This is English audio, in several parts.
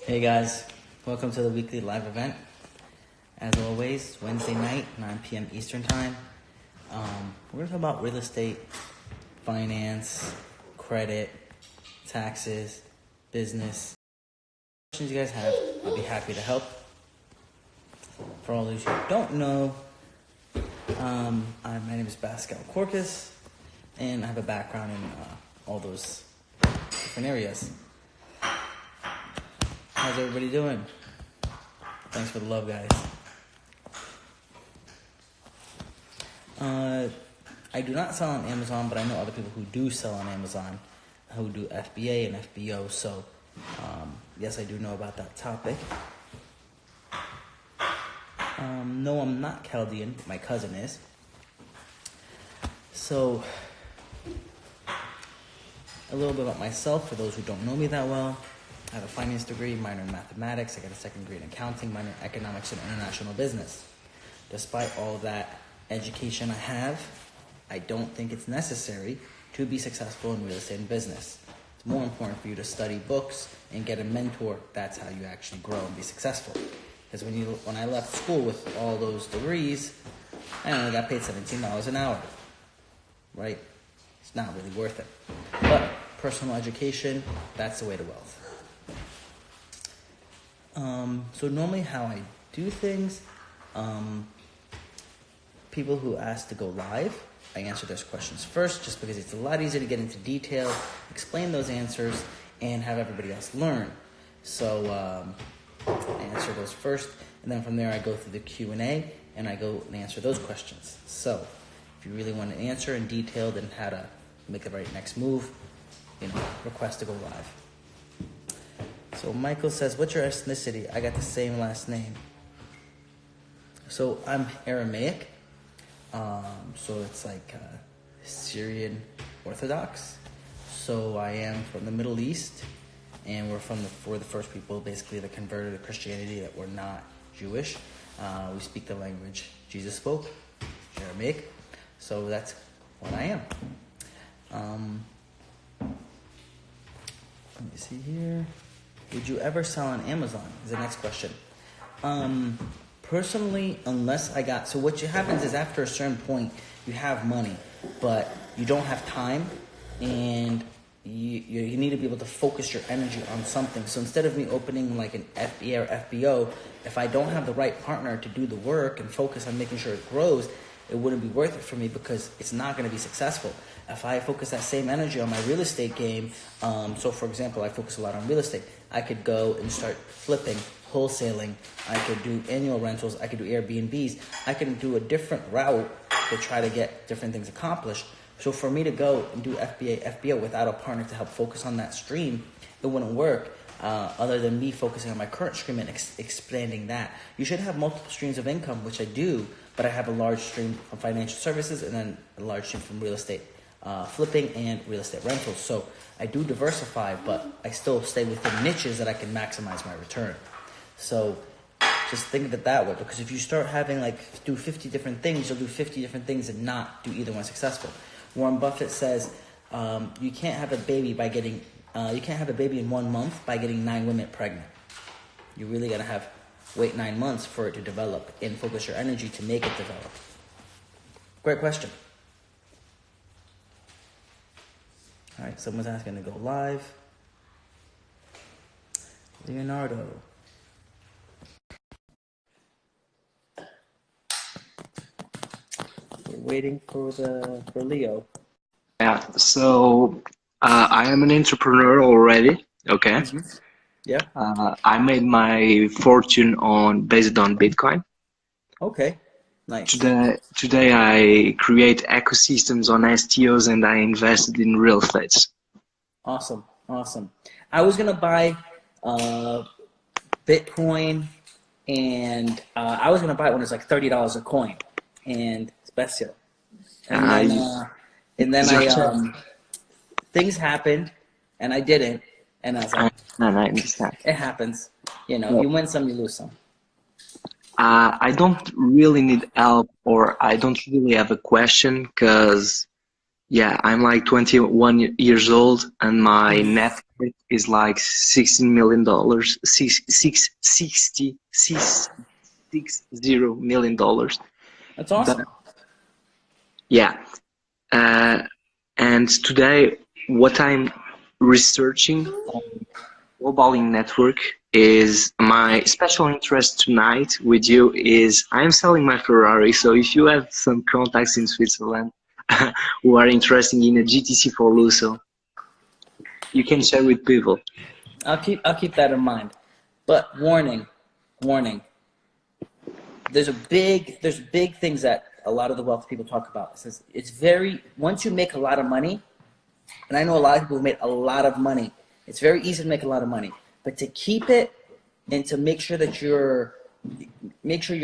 Hey guys, welcome to the weekly live event. As always, Wednesday night, 9 p.m. Eastern Time. We're going to talk about real estate, finance, credit, taxes, business. Questions you guys have, I'll be happy to help. For all those who don't know, my name is Baskal Korkis, and I have a background in all those different areas. How's everybody doing? Thanks for the love, guys. I do not sell on Amazon, but I know other people who do sell on Amazon, who do FBA and FBO. So, yes, I do know about that topic. No, I'm not Chaldean. My cousin is. So, a little bit about myself for those who don't know me that well. I have a finance degree, minor in mathematics. I got a second degree in accounting, minor in economics and international business. Despite all that education I have, I don't think it's necessary to be successful in real estate and business. It's more important for you to study books and get a mentor. That's how you actually grow and be successful. Because when I left school with all those degrees, I only got paid $17 an hour, right? It's not really worth it. But personal education, that's the way to wealth. So normally how I do things, people who ask to go live, I answer those questions first just because it's a lot easier to get into detail, explain those answers, and have everybody else learn. So I answer those first, and then from there I go through the Q&A, and I go and answer those questions. So if you really want to answer in detail and how to make the right next move, request to go live. So Michael says, what's your ethnicity? I got the same last name. So I'm Aramaic. So it's like Syrian Orthodox. So I am from the Middle East, and we're the first people basically that converted to Christianity that were not Jewish. We speak the language Jesus spoke, Aramaic. So that's what I am. Let me see here. Would you ever sell on Amazon? Is the next question. Personally, so what happens is after a certain point, you have money, but you don't have time, and you need to be able to focus your energy on something. So instead of me opening like an FBA or FBO, if I don't have the right partner to do the work and focus on making sure it grows, it wouldn't be worth it for me because it's not going to be successful. If I focus that same energy on my real estate game, so for example, I focus a lot on real estate. I could go and start flipping, wholesaling. I could do annual rentals. I could do Airbnbs. I can do a different route to try to get different things accomplished. So for me to go and do FBA, FBO without a partner to help focus on that stream, it wouldn't work. Other than me focusing on my current stream and expanding that. You should have multiple streams of income, which I do, but I have a large stream from financial services and then a large stream from real estate flipping and real estate rentals. So I do diversify, but I still stay within niches that I can maximize my return. So just think of it that way, because if you start having do 50 different things, you'll do 50 different things and not do either one successful. Warren Buffett says you can't have a baby in 1 month by getting 9 women pregnant. You really gotta wait 9 months for it to develop and focus your energy to make it develop. Great question. All right, someone's asking to go live. Leonardo. We're waiting for Leo. Yeah, so I am an entrepreneur already, okay? Mm-hmm. Yeah. I made my fortune based on Bitcoin. Okay, nice. Today I create ecosystems on STOs and I invested in real estate. Awesome. I was going to buy Bitcoin, and I was going to buy it when it was like $30 a coin, and special. And then things happened, and I didn't, and I was like, I understand. It happens. You win some, you lose some. I don't really need help, or I don't really have a question, because I'm like 21 years old and my net estate is like $16 million, $60 million. That's But awesome. yeah, uh, and today what I'm researching on globaling network is my special interest tonight with you is I'm selling my Ferrari. So if you have some contacts in Switzerland who are interested in a GTC for Lusso, you can share with people. I'll keep that in mind. But warning, warning. There's big things that a lot of the wealthy people talk about. It says it's very once you make a lot of money, and I know a lot of people who made a lot of money. It's very easy to make a lot of money, but to keep it and to make sure you're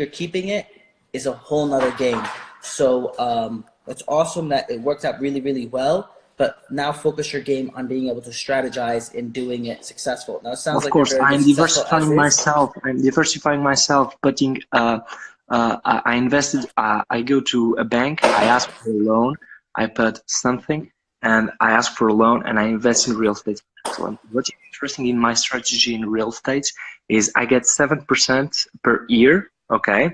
keeping it is a whole nother game. So it's awesome that it worked out really, really well. But now focus your game on being able to strategize in doing it successful. Now it sounds Of like you're course, very good I'm successful as diversifying is. myself. I'm diversifying myself, putting I invested. I go to a bank. I ask for a loan. I put something, and I ask for a loan, and I invest in real estate. Excellent. What's interesting in my strategy in real estate is I get 7% per year. Okay,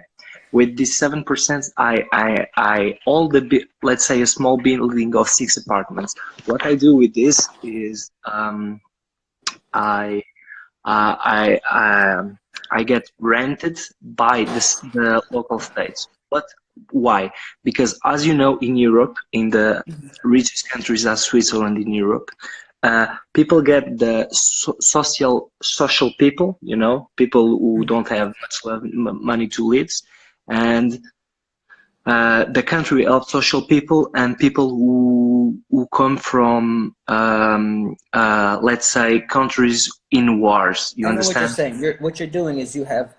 with this 7%, I all the let's say a small building of 6 apartments. What I do with this is I uh, I I get rented by the local states. But why? Because as you know, in Europe, in the richest countries as Switzerland in Europe, people get the social people, people who don't have much money to live, and the country of social people and people who come from let's say countries in wars. You I know what you're understand? saying. What you're doing is you have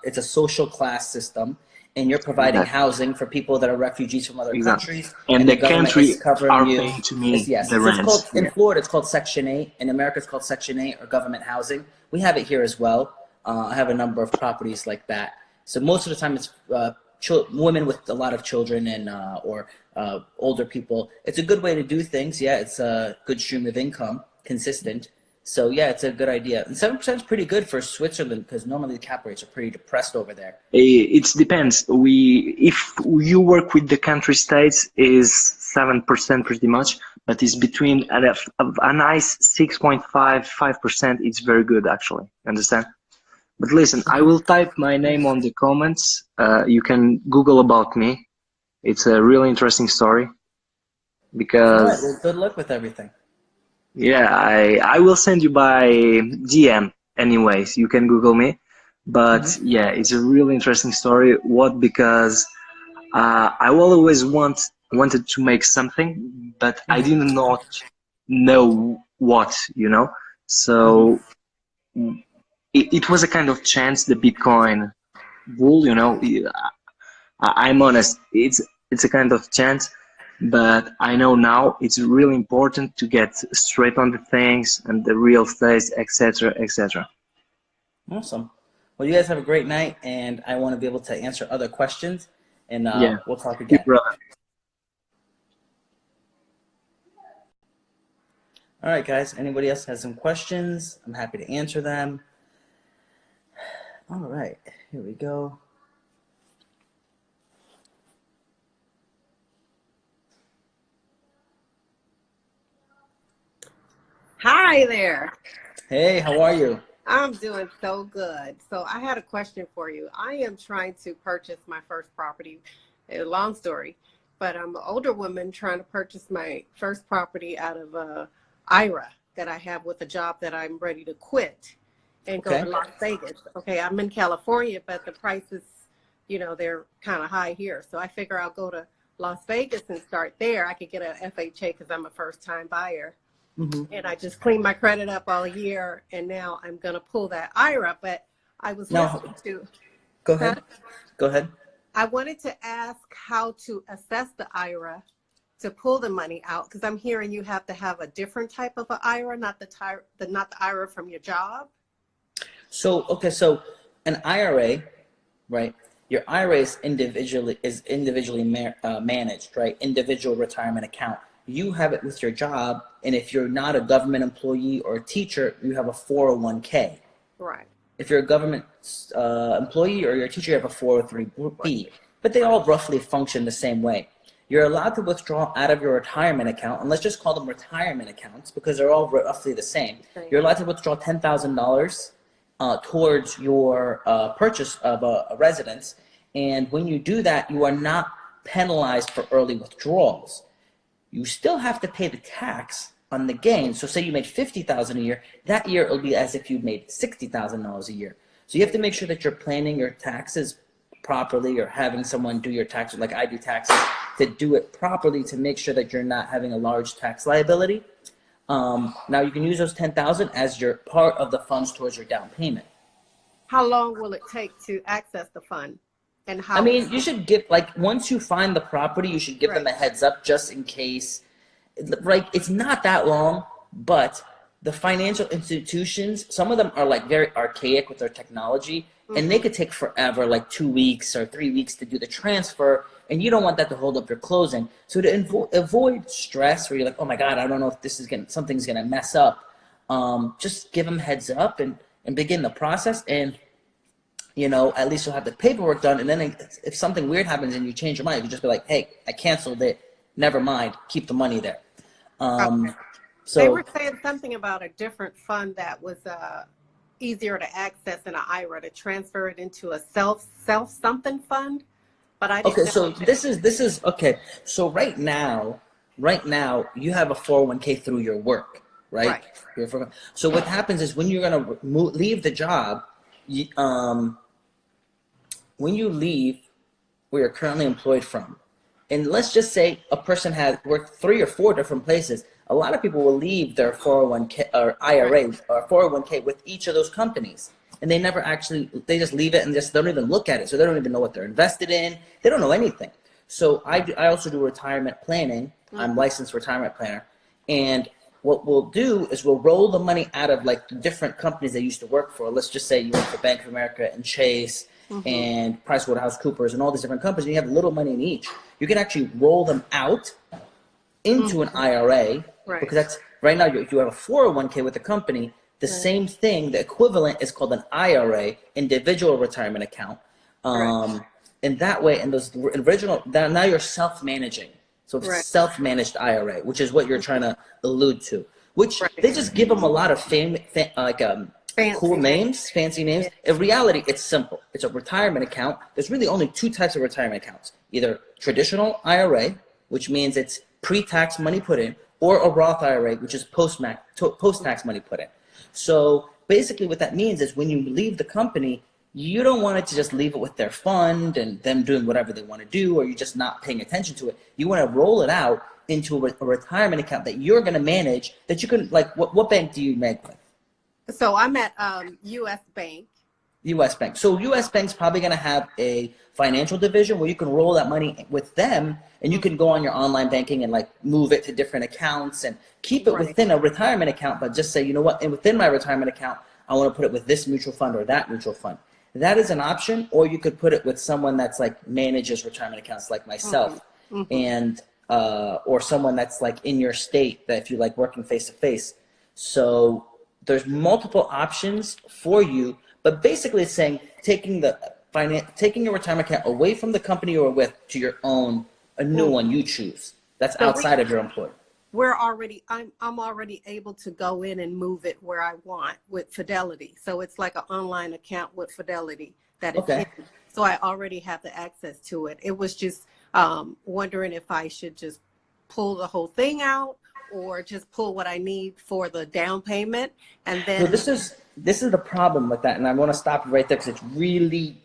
it's a social class system, and you're providing Exactly. housing for people that are refugees from other Exactly. countries, And and the the government is country covering are you. paying to me Yes, the so it's called rents. in Yeah. Florida. It's called Section 8. In America, it's called Section 8 or government housing. We have it here as well. I have a number of properties like that. So most of the time, it's women with a lot of children and or older people. It's a good way to do things. Yeah, it's a good stream of income, consistent. So yeah, it's a good idea. And 7% is pretty good for Switzerland because normally the cap rates are pretty depressed over there. It depends. If you work with the country states, is 7% pretty much, but it's between a nice 6.5%. It's very good actually. Understand? But listen, I will type my name on the comments. You can Google about me. It's a really interesting story All right. because, Well, good luck with everything. yeah, I will send you by DM anyways. You can Google me. But Hmm. yeah, it's a really interesting story. What? Because I will always wanted to make something, but I did Hmm. not know what. Hmm. So it was a kind of chance, the Bitcoin bull. I'm honest, it's a kind of chance, but I know now it's really important to get straight on the things and the real estate, etc., etc. Awesome. Well, you guys have a great night, and I want to be able to answer other questions, and Yeah, we'll talk you again. brother. All right, guys. Anybody else has some questions? I'm happy to answer them. All right, here we go. Hi there. Hey, how are you? I'm doing so good. So I had a question for you. I am trying to purchase my first property. A long story, but I'm an older woman trying to purchase my first property out of a IRA that I have with a job that I'm ready to quit and go to Okay. Las Vegas. Okay, I'm in California, but the prices, they're kind of high here. So I figure I'll go to Las Vegas and start there. I could get a FHA because I'm a first-time buyer. Mm-hmm. And I just cleaned my credit up all year, and now I'm going to pull that IRA. But I was Now, listening to, go huh? ahead. Go ahead. I wanted to ask how to assess the IRA to pull the money out, because I'm hearing you have to have a different type of an IRA, not the IRA from your job. So, okay, so an IRA, right? Your IRA is individually managed, right? Individual retirement account. you have it with your job, and if you're not a government employee or a teacher, you have a 401k. Right. If you're a government employee or you're a teacher, you have a 403b. But they all roughly function the same way. You're allowed to withdraw out of your retirement account, and let's just call them retirement accounts because they're all roughly the same. You're allowed to withdraw $10,000 towards your purchase of a residence, and when you do that, you are not penalized for early withdrawals. You still have to pay the tax on the gain. So say you made $50,000 a year, that year it'll be as if you made $60,000 a year. So you have to make sure that you're planning your taxes properly, or having someone do your taxes like I do taxes, to do it properly to make sure that you're not having a large tax liability. Now you can use those $10,000 as your part of the funds towards your down payment. How long will it take to access the fund? And how? I mean, you should give, like, once you find the property, you should give them a heads up just in case. Right, it's not that long, but the financial institutions, some of them are like very archaic with their technology, and they could take forever, like 2 weeks or 3 weeks to do the transfer, and you don't want that to hold up your closing. So to avoid stress where you're like, oh my God, I don't know if this is something's gonna mess up, just give them heads up and begin the process, and you know, at least you'll have the paperwork done. And then if something weird happens and you change your mind, you can just be like, hey, I canceled it, never mind, keep the money there. Okay. So they were saying something about a different fund that was easier to access in an IRA, to transfer it into a self something fund, but I didn't okay. know. So this is okay. So right now you have a 401k through your work, right? So what happens is when you're gonna leave the job, when you leave where you're currently employed from, and let's just say a person has worked 3 or 4 different places, a lot of people will leave their 401k or IRA or 401k with each of those companies, and they never actually, they just leave it and just don't even look at it. So they don't even know what they're invested in. They don't know anything. So I also do retirement planning. I'm licensed retirement planner, and what we'll do is we'll roll the money out of like the different companies they used to work for. Let's just say you work for Bank of America and Chase and PricewaterhouseCoopers and all these different companies, and you have a little money in each. You can actually roll them out into an IRA, because that's right now you have a 401k with the company. The same thing, the equivalent is called an IRA, individual retirement account. And that way, and those original, now you're self-managing. So it's self-managed IRA, which is what you're trying to allude to. Which they just give them a lot of cool names, fancy names. In reality, it's simple. It's a retirement account. There's really only 2 types of retirement accounts: either traditional IRA, which means it's pre-tax money put in, or a Roth IRA, which is post-tax money put in. So basically, what that means is when you leave the company, you don't want it to just leave it with their fund and them doing whatever they want to do, or you're just not paying attention to it. You want to roll it out into a retirement account that you're going to manage, that you can, like, what bank do you bank with? So I'm at U.S. Bank. U.S. Bank. So U.S. Bank's probably going to have a financial division where you can roll that money with them, and you can go on your online banking and like move it to different accounts and keep it within a retirement account, but just say, you know what, and within my retirement account, I want to put it with this mutual fund or that mutual fund. That is an option, or you could put it with someone that's like manages retirement accounts like myself, and or someone that's like in your state, that if you like working face to face. So there's multiple options for you, but basically it's saying taking your retirement account away from the company you were with to your own, a new one you choose that's outside of your employer. I'm already able to go in and move it where I want with Fidelity. So it's like an online account with Fidelity that is in. So I already have the access to it. It was just wondering if I should just pull the whole thing out, or just pull what I need for the down payment, and then. So this is the problem with that, and I want to stop you right there because it's really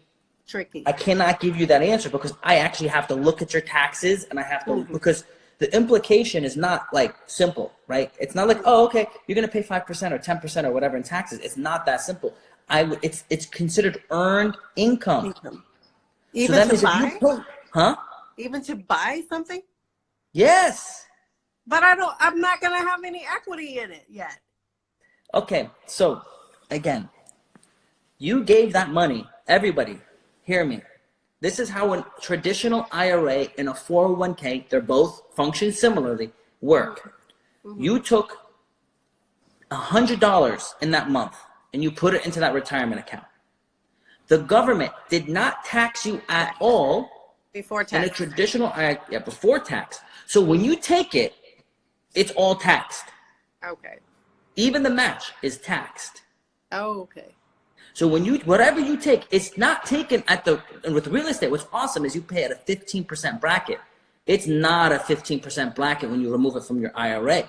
tricky. I cannot give you that answer because I actually have to look at your taxes, and I have to because the implication is not like simple, right? It's not like, oh, okay, you're gonna pay 5% or 10% or whatever in taxes. It's not that simple. It's considered earned income. Even so that to means buy? Even to buy something? Yes. But I'm not gonna have any equity in it yet. Okay, so again, you gave that money. Everybody, hear me. This is how a traditional IRA and a 401k, they're both function similarly. work. You took $100 in that month and you put it into that retirement account. The government did not tax you at all Before in a tax. traditional, before tax. So when you take it, it's all taxed. Okay. Even the match is taxed. Oh, okay. So when you, whatever you take, it's not taken at the, and with real estate, what's awesome is you pay at a 15% bracket. It's not a 15% bracket when you remove it from your IRA.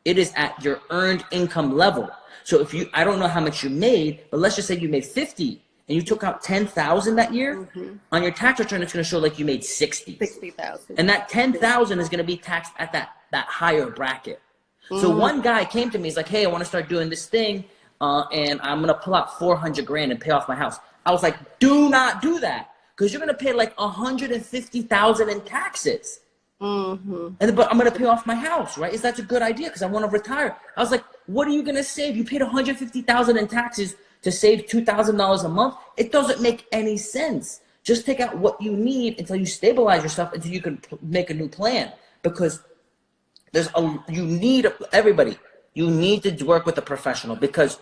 It is at your earned income level. So if you, I don't know how much you made, but let's just say you made 50 and you took out 10,000 that year, on your tax return, it's going to show like you made 60. 60,000. And that 10,000 is going to be taxed at that higher bracket. So one guy came to me, he's like, hey, I want to start doing this thing, and I'm going to pull out 400 grand and pay off my house. I was like, do not do that, because you're going to pay like 150,000 in taxes. And then, but I'm going to pay off my house, right? That's a good idea because I want to retire. I was like, what are you going to save? You paid 150,000 in taxes to save $2,000 a month. It doesn't make any sense. Just take out what you need until you stabilize yourself, until you can make a new plan, because you need everybody. You need to work with a professional, because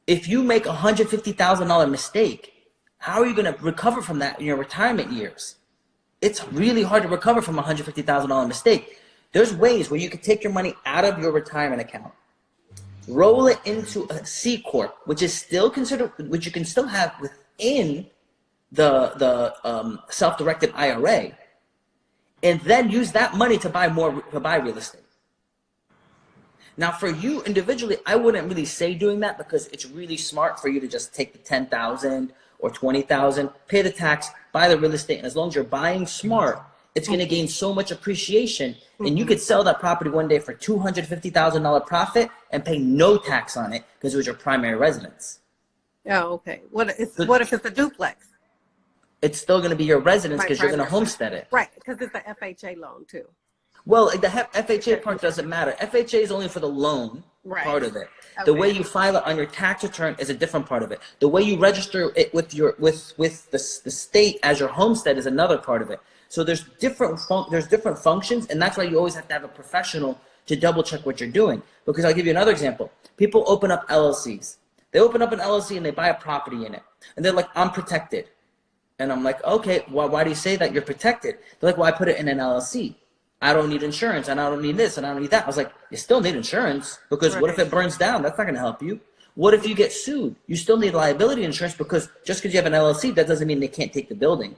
if you make $150,000 mistake, how are you going to recover from that in your retirement years? It's really hard to recover from a $150,000 mistake. There's ways where you can take your money out of your retirement account, roll it into a C Corp, which is still considered, which you can still have within the self-directed IRA, and then use that money to buy real estate. Now, for you individually, I wouldn't really say doing that, because it's really smart for you to just take the 10,000 or 20,000, pay the tax, buy the real estate, and as long as you're buying smart, it's going to gain so much appreciation, and you could sell that property one day for $250,000 profit and pay no tax on it because it was your primary residence. Oh, okay. What if it's a duplex? It's still going to be your residence because you're going to homestead it. Right, because it's an FHA loan too. Well, the FHA part doesn't matter. FHA is only for the loan part of it. The way you file it on your tax return is a different part of it. The way you register it with the state as your homestead is another part of it. So there's different functions, and that's why you always have to have a professional to double check what you're doing. Because I'll give you another example. People open up LLCs. They open up an LLC and they buy a property in it, and they're like, I'm protected. And I'm like, okay, why do you say that you're protected? They're like, well, I put it in an LLC. I don't need insurance, and I don't need this, and I don't need that. I was like, you still need insurance, because what if it burns down? That's not going to help you. What if you get sued? You still need liability insurance, because just because you have an LLC, that doesn't mean they can't take the building.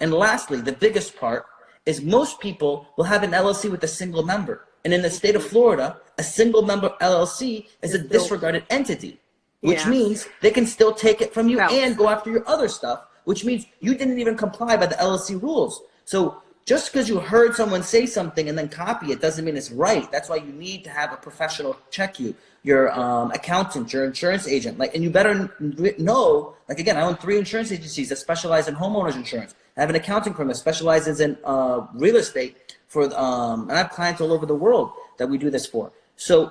And lastly, the biggest part is most people will have an LLC with a single member. And in the state of Florida, a single member LLC is a disregarded entity, which means they can still take it from you and go after your other stuff, which means you didn't even comply by the LLC rules. So just because you heard someone say something and then copy it doesn't mean it's right. That's why you need to have a professional check you, your accountant, your insurance agent. Like, and you better know, like, again, I own 3 insurance agencies that specialize in homeowners insurance. I have an accounting firm that specializes in real estate for, and I have clients all over the world that we do this for. So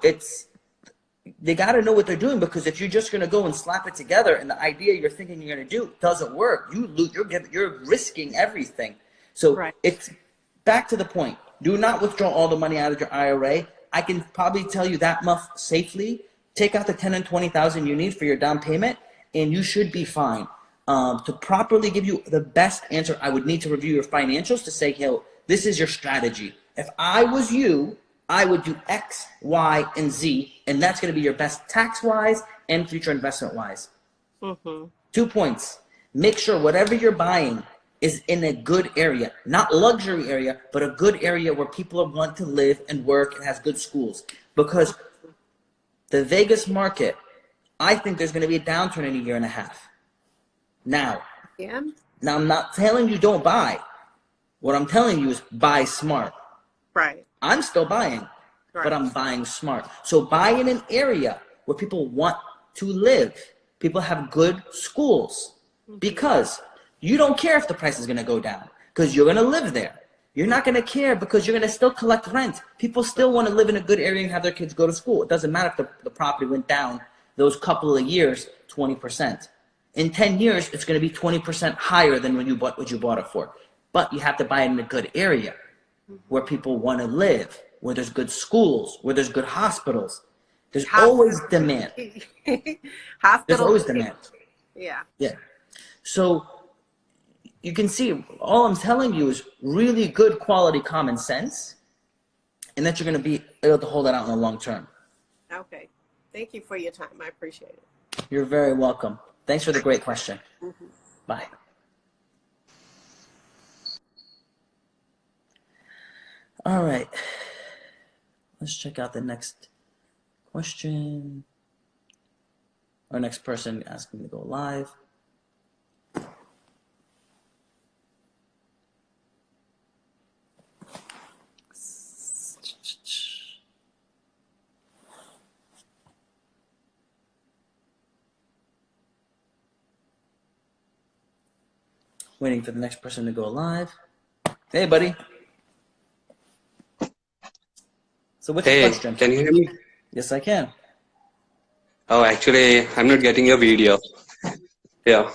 they got to know what they're doing, because if you're just going to go and slap it together and the idea you're thinking you're going to do doesn't work, you're risking everything. So it's back to the point. Do not withdraw all the money out of your IRA. I can probably tell you that much safely. Take out the 10 and 20,000 you need for your down payment, and you should be fine. To properly give you the best answer, I would need to review your financials to say, hey, this is your strategy. If I was you, I would do X, Y, and Z, and that's going to be your best tax-wise and future investment-wise. 2 points. Make sure whatever you're buying is in a good area, not luxury area, but a good area where people want to live and work and has good schools. Because the Vegas market, I think there's going to be a downturn in a year and a half. Now I'm not telling you don't buy. What I'm telling you is buy smart. Right. I'm still buying, but I'm buying smart. So buy in an area where people want to live. People have good schools, because you don't care if the price is going to go down, because you're going to live there. You're not going to care because you're going to still collect rent. People still want to live in a good area and have their kids go to school. It doesn't matter if the property went down those couple of years 20%. In 10 years, it's going to be 20% higher than when you bought what you bought it for. But you have to buy it in a good area where people want to live, where there's good schools, where there's good hospitals. There's Hospital. always demand. Hospital. There's always demand. Yeah. Yeah. So you can see, all I'm telling you is really good quality common sense, and that you're going to be able to hold that out in the long term. Okay. Thank you for your time. I appreciate it. You're very welcome. Thanks for the great question. Bye. All right. Let's check out the next question. Our next person asking to go live. Waiting for the next person to go live. Hey, buddy. So what's your question? Can you hear me? Yes, I can. Oh, actually, I'm not getting your video. Yeah,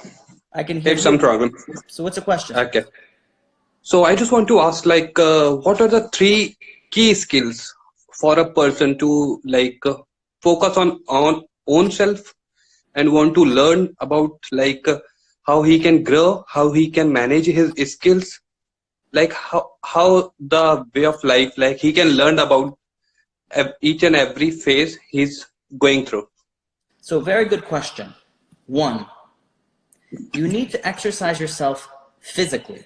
I can hear it's some you. problem. So what's the question? Okay. So I just want to ask, like, what are the 3 key skills for a person to focus on own self and want to learn about how he can grow, how he can manage his skills, like how the way of life, like he can learn about each and every phase he's going through. So very good question. 1, you need to exercise yourself physically.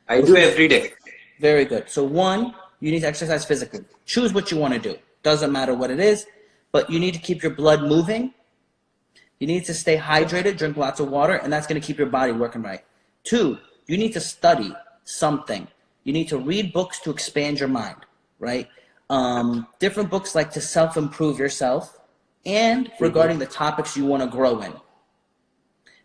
I do every day. Very good. So 1, you need to exercise physically. Choose what you want to do. Doesn't matter what it is, but you need to keep your blood moving. You need to stay hydrated, drink lots of water, and that's going to keep your body working right. 2, you need to study something. You need to read books to expand your mind, right? Different books like to self-improve yourself and regarding the topics you want to grow in.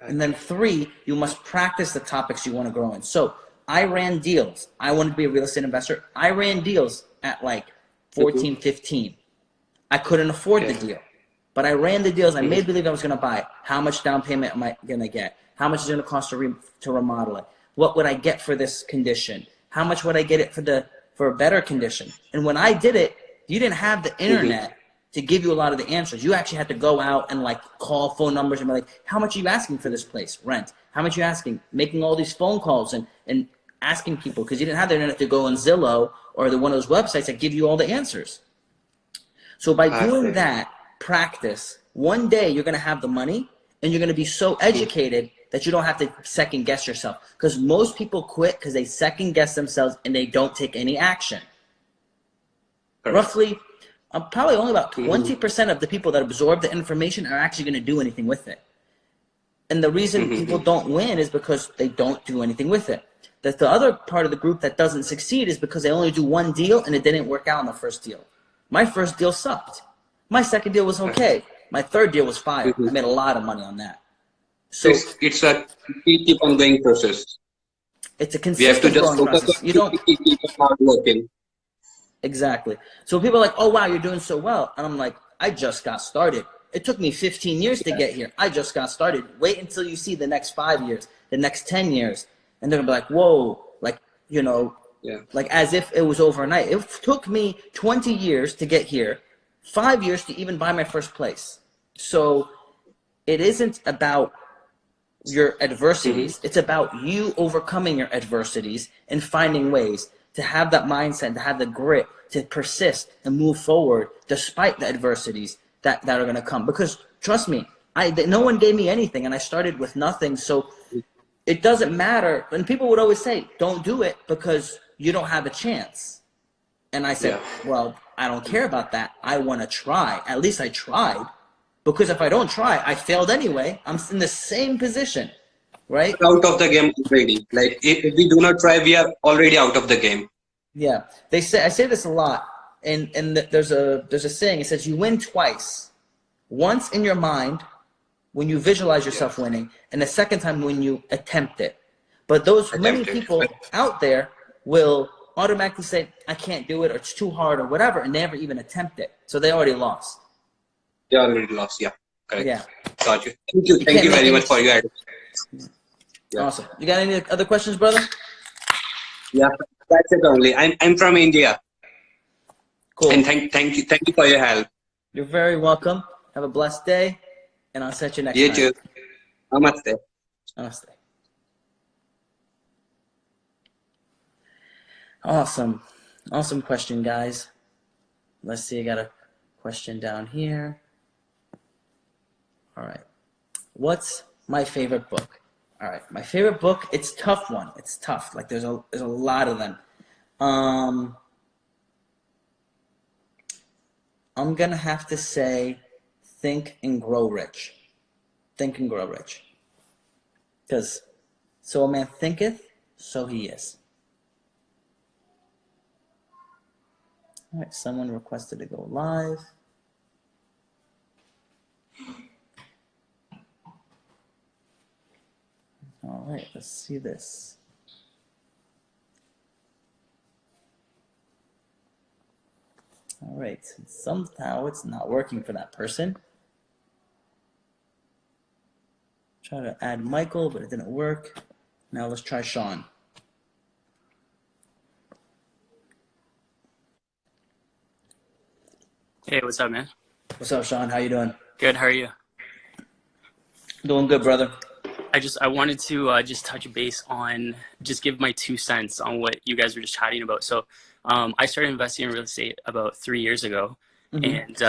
And then 3, you must practice the topics you want to grow in. So I ran deals. I wanted to be a real estate investor. I ran deals at like 14, 15. I couldn't afford the deal, but I ran the deals. I made believe I was going to buy it. How much down payment am I going to get? How much is it going to cost to remodel it? What would I get for this condition? How much would I get it for a better condition? And when I did it, you didn't have the internet to give you a lot of the answers. You actually had to go out and like call phone numbers and be like, how much are you asking for this place? Rent. How much are you asking? Making all these phone calls and asking people, because you didn't have the internet to go on Zillow or one of those websites that give you all the answers. So by doing that practice, one day you're going to have the money and you're going to be so educated that you don't have to second guess yourself. Because most people quit because they second guess themselves and they don't take any action. Roughly, probably only about 20% of the people that absorb the information are actually going to do anything with it. And the reason people don't win is because they don't do anything with it. That the other part of the group that doesn't succeed is because they only do one deal and it didn't work out in the first deal. My first deal sucked. My second deal was okay. My third deal was fire. I made a lot of money on that. So it's a keep on going process. It's a consistent growing process. You don't keep hard working. Exactly. So people are like, oh wow, you're doing so well. And I'm like, I just got started. It took me 15 years to get here. I just got started. Wait until you see the next 5 years, the next 10 years. And they're gonna be like, whoa, like, you know, like as if it was overnight. It took me 20 years to get here, 5 years to even buy my first place. So it isn't about your adversities. It's about you overcoming your adversities and finding ways to have that mindset, to have the grit, to persist and move forward despite the adversities that are going to come. Because trust me, no one gave me anything and I started with nothing. So it doesn't matter. And people would always say, don't do it because you don't have a chance. And I said, well, I don't care about that. I want to try. At least I tried. Because if I don't try, I failed anyway. I'm in the same position, right? Out of the game already. Like if we do not try, we are already out of the game. Yeah, I say this a lot, and there's a saying. It says you win twice, once in your mind when you visualize yourself winning, and the second time when you attempt it. But many people out there will automatically say, I can't do it, or it's too hard, or whatever, and never even attempt it. So they already lost. They already lost. Yeah, correct. Yeah. Got you. Thank you very much for your advice. Awesome. You got any other questions, brother? Yeah, that's it only. I'm from India. Cool. And thank you for your help. You're very welcome. Have a blessed day, and I'll set you next You time. too. Namaste. Namaste. Awesome question, guys. Let's see, I got a question down here. All right. What's my favorite book? All right, my favorite book, it's a tough one. It's tough. Like there's a lot of them. I'm gonna have to say Think and Grow Rich. Think and Grow Rich. Because so a man thinketh, so he is. All right, someone requested to go live. All right, let's see this. All right, somehow it's not working for that person. Try to add Michael, but it didn't work. Now let's try Sean. Hey, what's up, man? What's up, Sean? How you doing? Good. How are you? Doing good, brother. I wanted to just touch base on, just give my 2 cents on what you guys were just chatting about. So I started investing in real estate about 3 years ago, and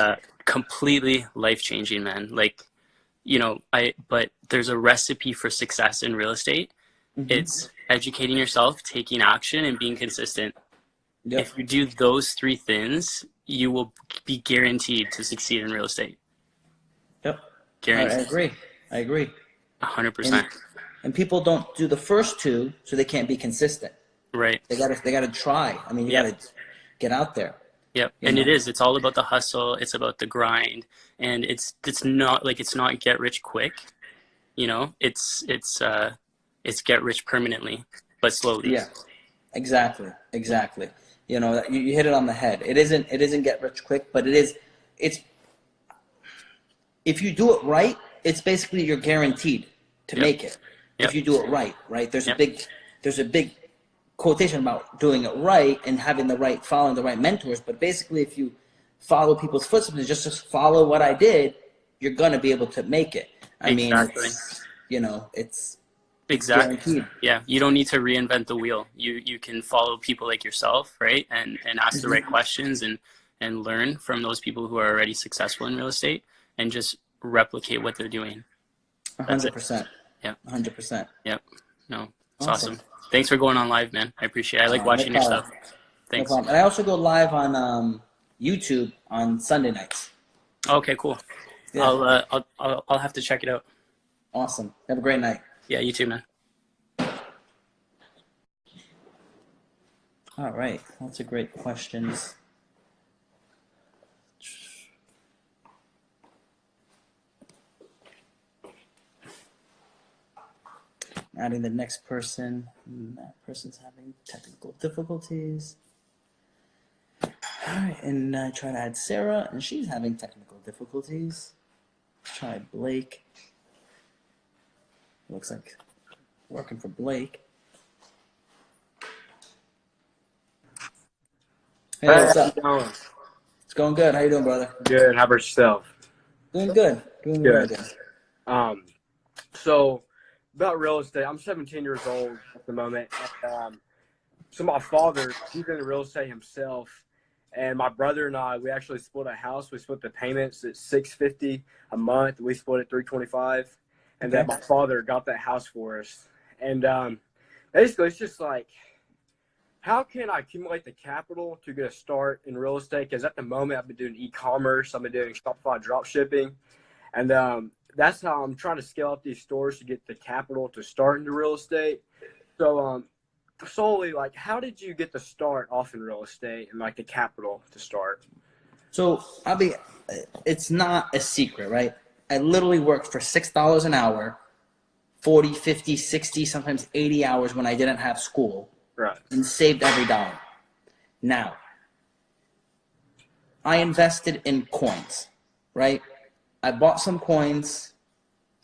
completely life-changing, man. Like, you know, but there's a recipe for success in real estate. It's educating yourself, taking action, and being consistent. Yep. If you do those 3 things, you will be guaranteed to succeed in real estate. Yep. Guaranteed. I agree. 100%. And people don't do the first 2, so they can't be consistent. Right. They gotta try. I mean, you gotta get out there. Yep. And it's all about the hustle. It's about the grind, and it's not get rich quick. You know, it's get rich permanently, but slowly. Yeah. Exactly. You know, you hit it on the head. It isn't get rich quick, but it's if you do it right, it's basically you're guaranteed to make it. If you do it right? There's a big quotation about doing it right and following the right mentors. But basically, if you follow people's footsteps and just follow what I did, you're gonna be able to make it. I mean, it's exactly. guaranteed. Yeah, you don't need to reinvent the wheel. You can follow people like yourself, right? And ask the right questions and learn from those people who are already successful in real estate and just replicate what they're doing. 100%. Yeah. 100%. Yep. No, it's awesome. Thanks for going on live, man. I appreciate it. I like watching no your stuff. Thanks. No problem. And I also go live on YouTube on Sunday nights. Okay, cool. Yeah. I'll have to check it out. Awesome. Have a great night. Yeah, you too, man. All right. Lots of great questions. Adding the next person. That person's having technical difficulties. All right, and try to add Sarah, and she's having technical difficulties. Try Blake. Looks like working for Blake. Hey, what's up? Going? It's going good. How you doing, brother? Good. How about yourself? Doing good. Doing Good. really good. So about real estate, I'm 17 years old at the moment. And, so my father, he's in real estate himself, and my brother and I, we actually split a house. We split the payments at $650 a month. We split it $325, and then my father got that house for us. And basically, it's just like, how can I accumulate the capital to get a start in real estate? Because at the moment, I've been doing e-commerce. I've been doing Shopify drop shipping. And that's how I'm trying to scale up these stores to get the capital to start into real estate. So solely, like, how did you get the start off in real estate and, like, the capital to start? So it's not a secret, right? I literally worked for $6 an hour, 40, 50, 60, sometimes 80 hours when I didn't have school. Right. And saved every dollar. Now, I invested in coins, right? I bought some coins,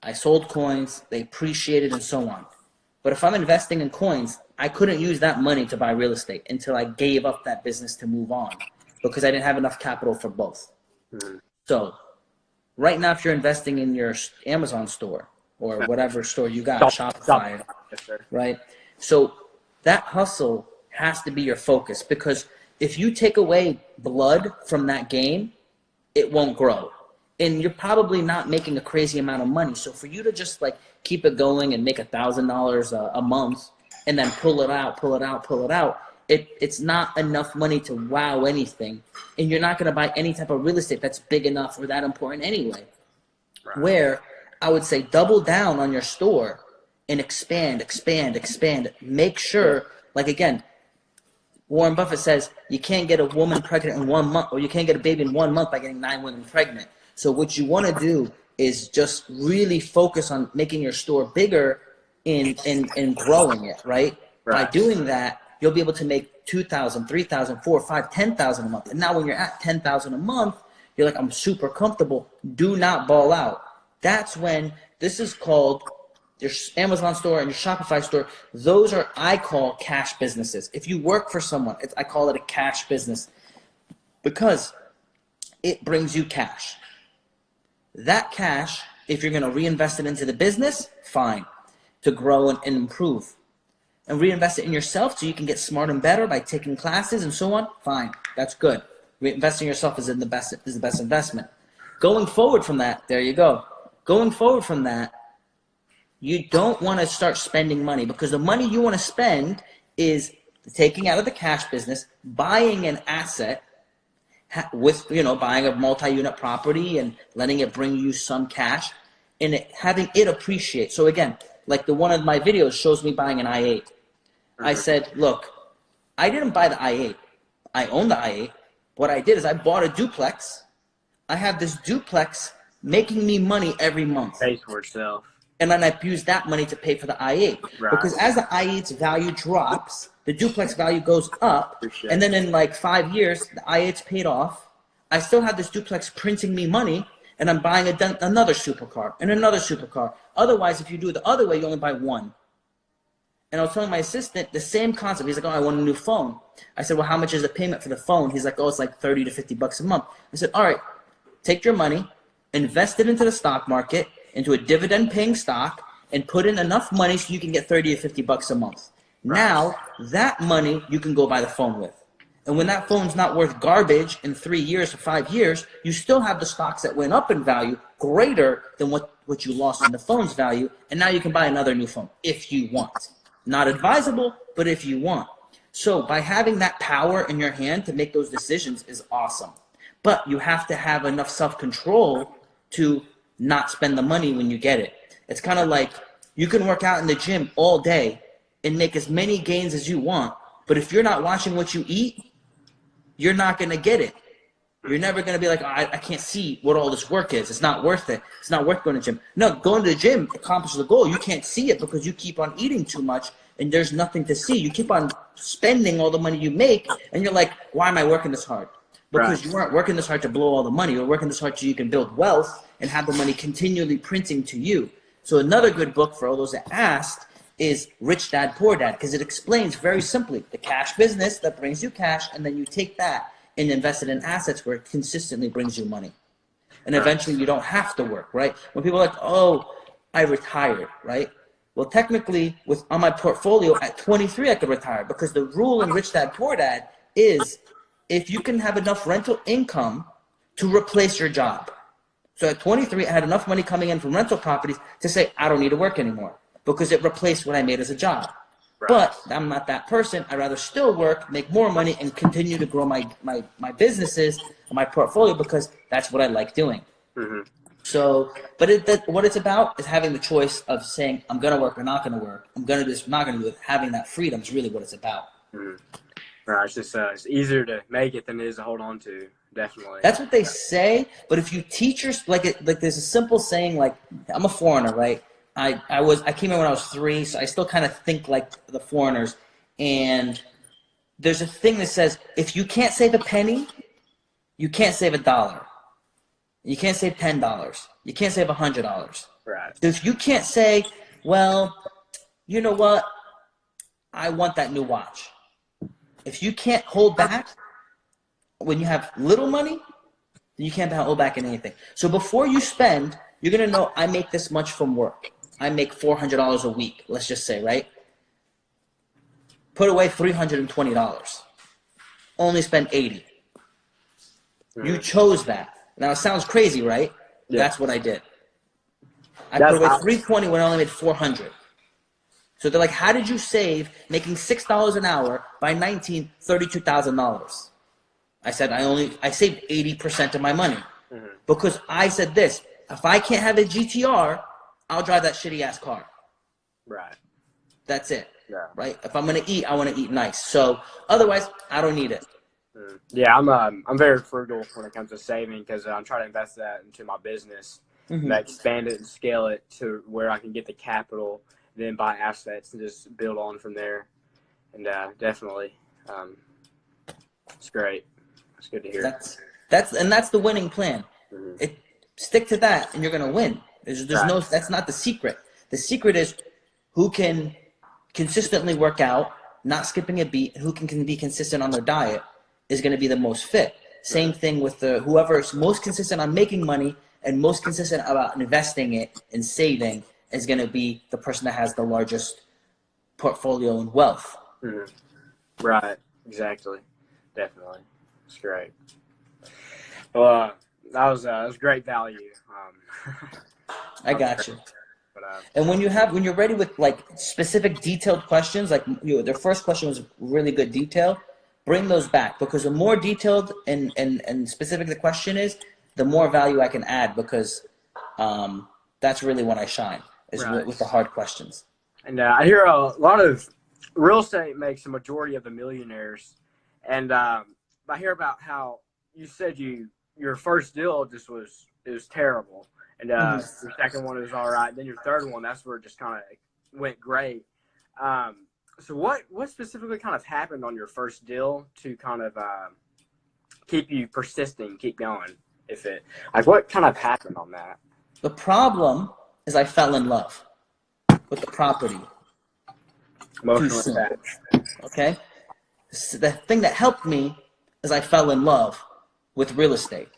I sold coins, they appreciated and so on. But if I'm investing in coins, I couldn't use that money to buy real estate until I gave up that business to move on. because I didn't have enough capital for both. Mm-hmm. So right now, if you're investing in your Amazon store or whatever store you got, Shopify, Yes, sir. right? So that hustle has to be your focus, because if you take away blood from that game, it won't grow. And you're probably not making a crazy amount of money. So for you to just like keep it going and make $1,000 a month and then pull it out, it's not enough money to wow anything. And you're not going to buy any type of real estate that's big enough or that important anyway. Right. Where I would say double down on your store and expand. Make sure, like again, Warren Buffett says you can't get a woman pregnant in 1 month, or you can't get a baby in 1 month by getting 9 women pregnant. So what you want to do is just really focus on making your store bigger and growing it, right? By doing that, you'll be able to make 2,000, 3,000, 4, 5, 10,000 a month. And now when you're at 10,000 a month, you're like, I'm super comfortable. Do not ball out. That's when this is called your Amazon store and your Shopify store. Those are, I call, cash businesses. If you work for someone, I call it a cash business, because it brings you cash. That cash, if you're going to reinvest it into the business, fine, to grow and improve. And reinvest it in yourself so you can get smart and better by taking classes and so on, fine, that's good. Reinvesting in yourself is the best investment. Going forward from that, there you go. Going forward from that, you don't want to start spending money, because the money you want to spend is taking out of the cash business, buying an asset with, buying a multi-unit property and letting it bring you some cash and having it appreciate. So again, like one of my videos shows me buying an I-8. I said, look, I didn't buy the I-8. I own the I-8. What I did is I bought a duplex. I have this duplex making me money every month. Pays for itself. And then I use that money to pay for the I-8. Right. Because as the I-8's value drops, the duplex value goes up. And then in like 5 years, the I-8's paid off. I still have this duplex printing me money, and I'm buying another supercar and another supercar. Otherwise, if you do it the other way, you only buy one. And I was telling my assistant the same concept. He's like, oh, I want a new phone. I said, well, how much is the payment for the phone? He's like, oh, it's like 30 to 50 bucks a month. I said, all right, take your money, invest it into the stock market, into a dividend-paying stock, and put in enough money so you can get 30 to 50 bucks a month. Right. Now, that money you can go buy the phone with. And when that phone's not worth garbage in 3 years or 5 years, you still have the stocks that went up in value greater than what you lost in the phone's value. And now you can buy another new phone if you want. Not advisable, but if you want. So by having that power in your hand to make those decisions is awesome. But you have to have enough self-control to not spend the money when you get it. It's kind of like you can work out in the gym all day and make as many gains as you want, but if you're not watching what you eat, you're not going to get it. You're never going to be like, oh, I can't see what all this work is. It's not worth it. It's not worth going to the gym. No, going to the gym accomplishes the goal. You can't see it because you keep on eating too much and there's nothing to see. You keep on spending all the money you make and you're like, why am I working this hard? Because you aren't working this hard to blow all the money. You're working this hard so you can build wealth and have the money continually printing to you. So another good book for all those that asked is Rich Dad, Poor Dad, because it explains very simply the cash business that brings you cash, and then you take that and invest it in assets where it consistently brings you money. And eventually you don't have to work, right? When people are like, oh, I retired, right? Well, technically, on my portfolio at 23, I could retire, because the rule in Rich Dad, Poor Dad is if you can have enough rental income to replace your job. So at 23, I had enough money coming in from rental properties to say, I don't need to work anymore, because it replaced what I made as a job. Right. But I'm not that person. I'd rather still work, make more money, and continue to grow my businesses and my portfolio, because that's what I like doing. Mm-hmm. So, but what it's about is having the choice of saying, I'm going to work or not going to work. I'm going to do this, I'm not going to do it. Having that freedom is really what it's about. Mm-hmm. Right. It's just it's easier to make it than it is to hold on to. Definitely. That's what they say. But if you teach your, like there's a simple saying, like, I'm a foreigner, right? I came in when I was 3, so I still kind of think like the foreigners. And there's a thing that says, if you can't save a penny, you can't save $1. You can't save $10. You can't save $100. Right. So if you can't say, well, you know what? I want that new watch. If you can't hold back, when you have little money, you can't hold back in anything. So before you spend, you're gonna know I make this much from work. I make $400 a week, let's just say, right? Put away $320. Only spend 80. You chose that. Now it sounds crazy, right? Yeah. That's what I did. I put away $320 when I only made $400. So they're like, how did you save making $6 an hour by $32,000? I said, I saved 80% of my money. Because I said this, if I can't have a GTR, I'll drive that shitty ass car. Right. That's it. Yeah. Right? If I'm gonna eat, I wanna eat nice. So otherwise I don't need it. Yeah, I'm very frugal when it comes to saving because I'm trying to invest that into my business and expand it and scale it to where I can get the capital, then buy assets and just build on from there. And definitely, it's great. It's good to hear. That's the winning plan. Stick to that, and you're gonna win. There's no. That's not the secret. The secret is who can consistently work out, not skipping a beat. Who can be consistent on their diet is going to be the most fit. Same thing with whoever's most consistent on making money and most consistent about investing it and saving is going to be the person that has the largest portfolio and wealth. Right. Exactly. Definitely. It's great. Well, that was great value. I got you. But, and when you're ready with like specific detailed questions, like their first question was really good detail, bring those back, because the more detailed and specific the question is, the more value I can add, because that's really when I shine, is with the hard questions. And I hear a lot of real estate makes a majority of the millionaires, and I hear about how you said your first deal was terrible, and your second one was all right, then your third one, that's where it just kind of went great. So what specifically kind of happened on your first deal to kind of keep you persisting, keep going? What kind of happened on that? The problem is I fell in love with the property. Emotional attachment. Okay? So the thing that helped me is I fell in love with real estate.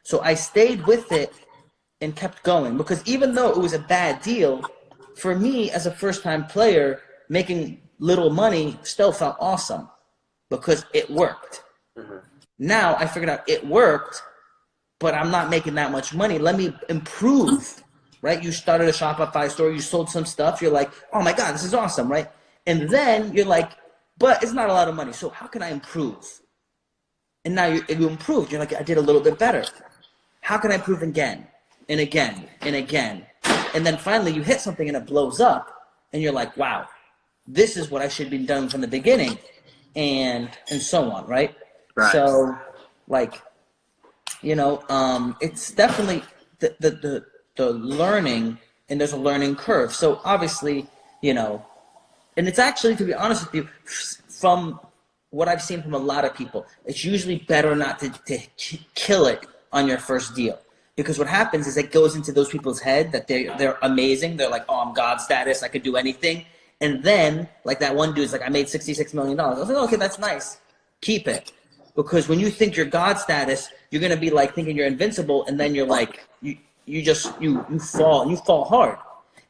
So I stayed with it and kept going, because even though it was a bad deal, for me as a first-time player, making little money still felt awesome because it worked. Now I figured out it worked, but I'm not making that much money. Let me improve, right? You started a Shopify store, you sold some stuff, you're like, oh my God, this is awesome, right? And then you're like, but it's not a lot of money, so how can I improve? And now you improved, you're like, I did a little bit better. How can I improve again and again and again? And then finally you hit something and it blows up and you're like, wow, this is what I should have done from the beginning, and so on, right? So, like, it's definitely the learning, and there's a learning curve. So obviously, and it's actually, to be honest with you, from what I've seen from a lot of people, it's usually better not to kill it on your first deal. Because what happens is it goes into those people's head that they're amazing. They're like, oh, I'm God status, I could do anything. And then, like that one dude's like, I made $66 million. I was like, okay, that's nice. Keep it. Because when you think you're God status, you're going to be like thinking you're invincible. And then you're like, you fall hard.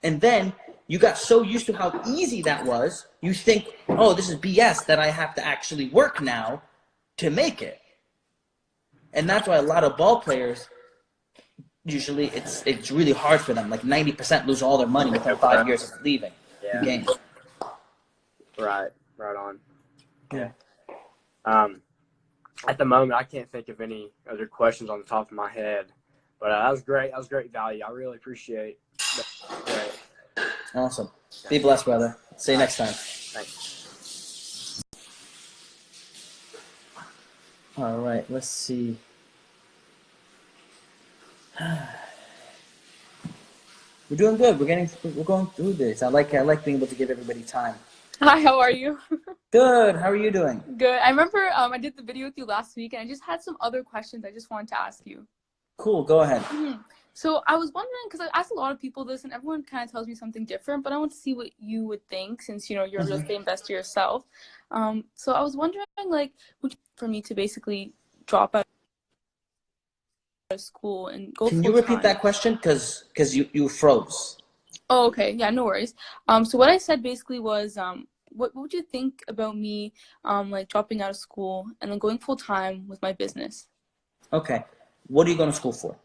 And then you got so used to how easy that was, you think, oh, this is BS that I have to actually work now to make it. And that's why a lot of ball players, usually it's really hard for them. Like 90% lose all their money within 5 years of leaving the game. Right on. Yeah. At the moment, I can't think of any other questions on the top of my head, but that was great. That was great value. I really appreciate that. Awesome. Be blessed, brother. See you next time. Thanks. All right, let's see. We're doing good. We're going through this. I like being able to give everybody time. Hi, how are you? Good. How are you doing? Good. I remember I did the video with you last week, and I just had some other questions I just wanted to ask you. Cool. Go ahead. So I was wondering, because I asked a lot of people this, and everyone kind of tells me something different, but I want to see what you would think, since, you know, you're a real estate investor yourself. So I was wondering, like, for me to basically drop out of school and go Can full you repeat time. that question? Because you froze. Oh, okay. Yeah, no worries. So what I said basically was, what would you think about me, like dropping out of school and then going full time with my business? Okay. What are you going to school for?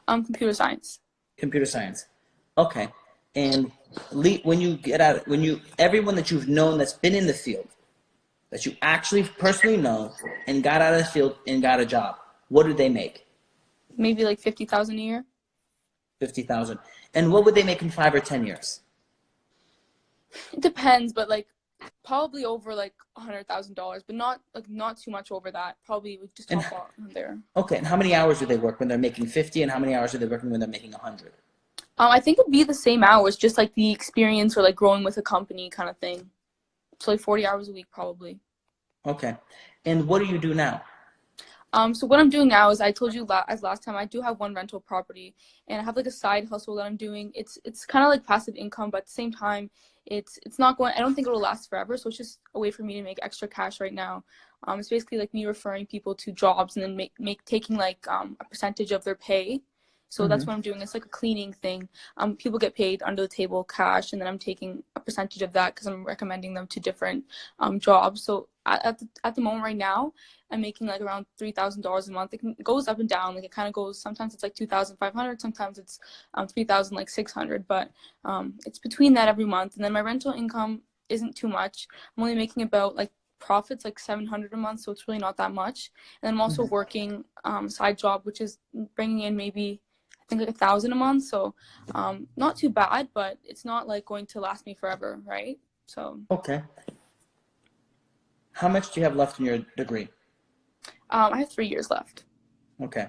Computer science. Computer science. Okay. And when you get out, everyone that you've known that's been in the field, that you actually personally know and got out of the field and got a job, what did they make? Maybe like 50,000 a year. 50,000. And what would they make in 5 or 10 years? It depends, but like probably over like $100,000, but not too much over that. Probably we just top off there. Okay. And how many hours do they work when they're making 50, and how many hours are they working when they're making 100? I think it'd be the same hours, just like the experience or like growing with a company kind of thing. So like 40 hours a week probably. Okay. And what do you do now? So what I'm doing now is, I told you as last time, I do have one rental property, and I have like a side hustle that I'm doing. It's kind of like passive income, but at the same time, it's not going. I don't think it'll last forever. So it's just a way for me to make extra cash right now. It's basically like me referring people to jobs and then taking like a percentage of their pay. So that's what I'm doing. It's like a cleaning thing. People get paid under the table cash, and then I'm taking a percentage of that because I'm recommending them to different jobs. So at the moment right now, I'm making like around $3,000 a month. It goes up and down. Like it kind of goes. Sometimes it's like 2,500. Sometimes it's 3,600. But it's between that every month. And then my rental income isn't too much. I'm only making about like profits like 700 a month, so it's really not that much. And then I'm also working side job, which is bringing in maybe I think like 1,000 a month. So not too bad, but it's not like going to last me forever, right? So Okay. How much do you have left in your degree? I have 3 years left. Okay.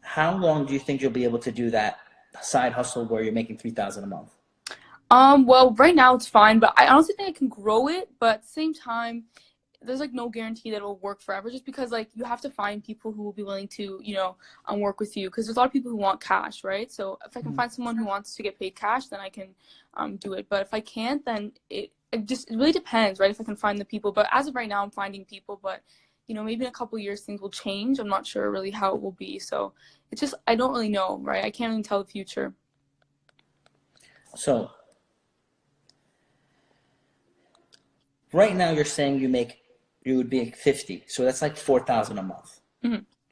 How long do you think you'll be able to do that side hustle where you're making 3,000 a month? Well, right now it's fine, but I honestly think I can grow it. But at the same time, there's like no guarantee that it'll work forever, just because like you have to find people who will be willing to, you know, work with you, because there's a lot of people who want cash, right? So if I can find someone who wants to get paid cash, then I can do it. But if I can't, then it really depends, right? If I can find the people. But as of right now, I'm finding people, but you know, maybe in a couple years things will change. I'm not sure really how it will be. So it's just, I don't really know, right? I can't really tell the future. So right now you're saying you would be 50. So that's like 4,000 a month.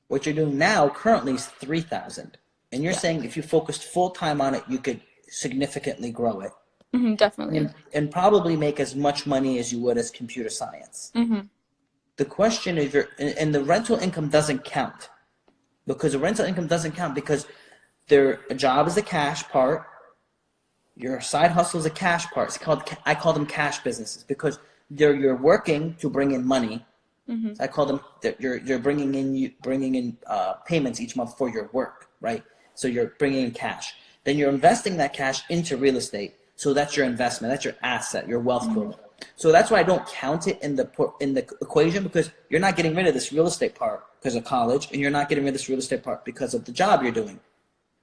What you're doing now currently is 3,000. And you're saying if you focused full time on it, you could significantly grow it. Definitely. And probably make as much money as you would as computer science. The question is, and the rental income doesn't count, because the rental income doesn't count because a job is the cash part, your side hustle is a cash part. I call them cash businesses because you're working to bring in money. So I call them that you're bringing in payments each month for your work, right? So you're bringing in cash. Then you're investing that cash into real estate. So that's your investment. That's your asset, your wealth growth. So that's why I don't count it in the equation, because you're not getting rid of this real estate part because of college, and you're not getting rid of this real estate part because of the job you're doing.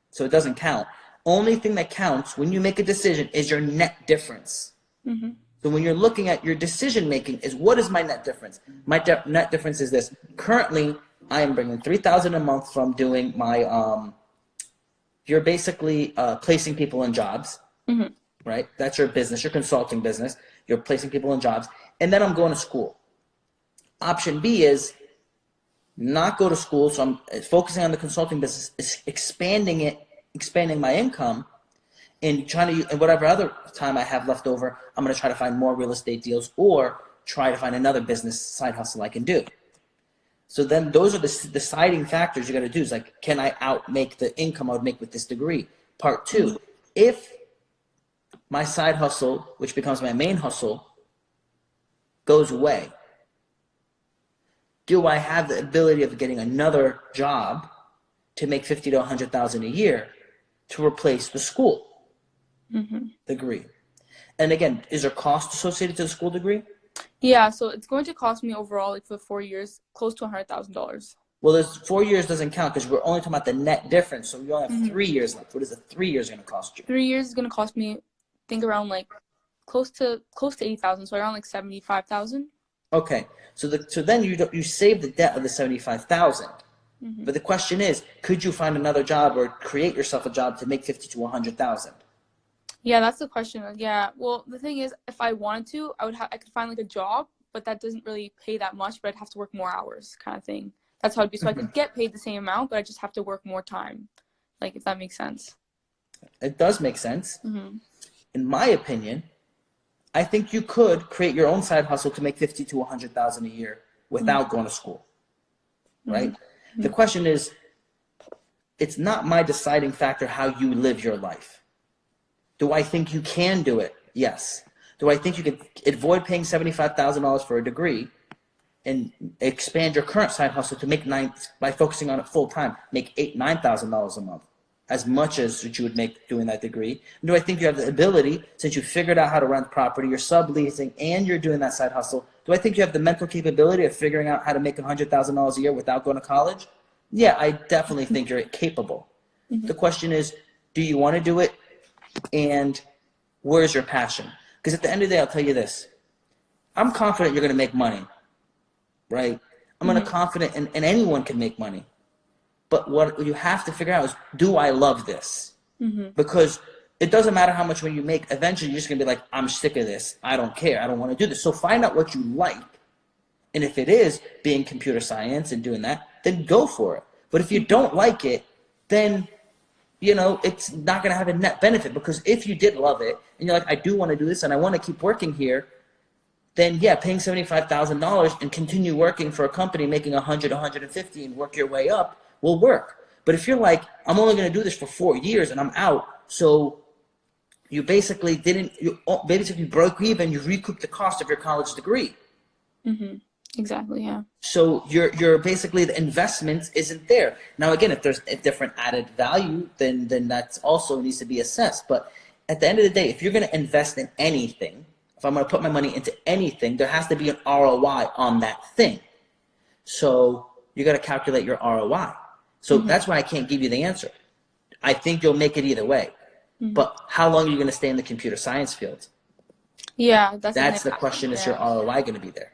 So it doesn't count. Only thing that counts when you make a decision is your net difference. So when you're looking at your decision making, is what is my net difference? My net difference is this. Currently, I am bringing 3,000 a month from doing my. You're basically placing people in jobs, right? That's your business, your consulting business. You're placing people in jobs, and then I'm going to school. Option B is not go to school, so I'm focusing on the consulting business, expanding my income, and and whatever other time I have left over, I'm going to try to find more real estate deals or try to find another business side hustle I can do. So then those are the deciding factors you got to do. Is like, can I outmake the income I would make with this degree? Part two, if my side hustle, which becomes my main hustle, goes away, do I have the ability of getting another job to make 50 to 100,000 a year to replace the school degree? And again, is there cost associated to the school degree? Yeah, so it's going to cost me overall, like for 4 years, close to $100,000. Well, there's 4 years doesn't count because we're only talking about the net difference. So you only have 3 years left. What is the 3 years going to cost you? 3 years is gonna cost me, I think, around like close to 80,000. So around like 75,000. Okay, so then you save the debt of the 75,000. But the question is, could you find another job or create yourself a job to make 50 to 100,000? Yeah, that's the question. Yeah. Well, the thing is, if I wanted to, I could find like a job, but that doesn't really pay that much. But I'd have to work more hours, kind of thing. That's how it'd be. So I could get paid the same amount, but I just have to work more time. Like, if that makes sense. It does make sense. In my opinion, I think you could create your own side hustle to make 50 to 100,000 a year without going to school, right? The question is, it's not my deciding factor how you live your life. Do I think you can do it? Yes. Do I think you can avoid paying $75,000 for a degree and expand your current side hustle to make by focusing on it full time, make $9,000 a month, as much as what you would make doing that degree? And do I think you have the ability, since you figured out how to rent property, you're subleasing, and you're doing that side hustle, do I think you have the mental capability of figuring out how to make $100,000 a year without going to college? Yeah, I definitely think you're capable. The question is, do you want to do it? And where's your passion? Because at the end of the day, I'll tell you this. I'm confident you're going to make money, right? I'm going to confident, and anyone can make money. But what you have to figure out is, do I love this? Because it doesn't matter how much money you make. Eventually, you're just going to be like, I'm sick of this. I don't care. I don't want to do this. So find out what you like. And if it is being computer science and doing that, then go for it. But if you don't like it, then, you know, it's not going to have a net benefit. Because if you did love it, and you're like, I do want to do this, and I want to keep working here, then yeah, paying $75,000 and continue working for a company making 100, 150 and work your way up will work. But if you're like, I'm only going to do this for 4 years and I'm out, so you basically broke even, you recouped the cost of your college degree. Exactly, yeah. So you're basically, the investment isn't there. Now again, if there's a different added value, then that's also needs to be assessed. But at the end of the day, if you're going to invest in anything, if I'm going to put my money into anything, there has to be an ROI on that thing. So you got to calculate your ROI. So that's why I can't give you the answer. I think you'll make it either way. But how long are you going to stay in the computer science field? Yeah, that's the question. Is your ROI going to be there?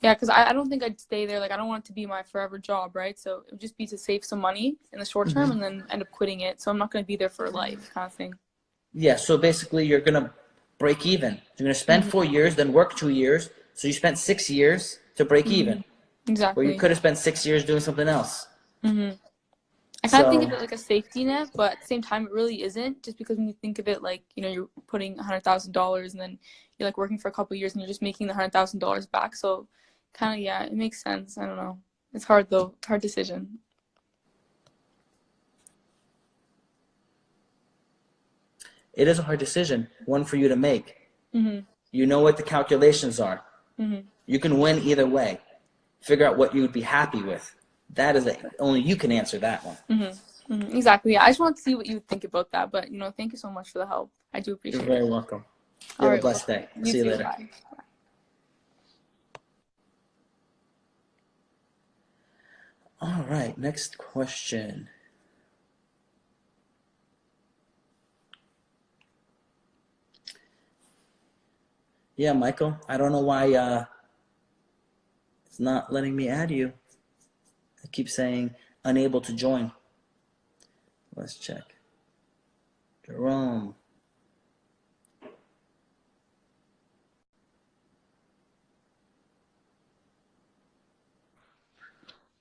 Yeah, because I don't think I'd stay there. Like, I don't want it to be my forever job, right? So it would just be to save some money in the short term and then end up quitting it. So I'm not going to be there for life, kind of thing. Yeah, so basically you're going to break even. You're going to spend 4 years, then work 2 years. So you spent 6 years to break even. Exactly. Or you could have spent 6 years doing something else. I kind of think of it like a safety net, but at the same time, it really isn't. Just because when you think of it like, you know, you're putting $100,000 and then you're like working for a couple of years and you're just making the $100,000 back. So kind of, yeah, it makes sense. I don't know. It's hard though. It's a hard decision. It is a hard decision, one for you to make. You know what the calculations are. You can win either way. Figure out what you would be happy with. That is only you can answer that one. Exactly. Yeah, I just want to see what you think about that. But, you know, thank you so much for the help. I do appreciate it. You're very welcome. You have a blessed day. See you later. Bye. All right, next question. Yeah, Michael, I don't know why it's not letting me add you. I keep saying unable to join. Let's check. Jerome.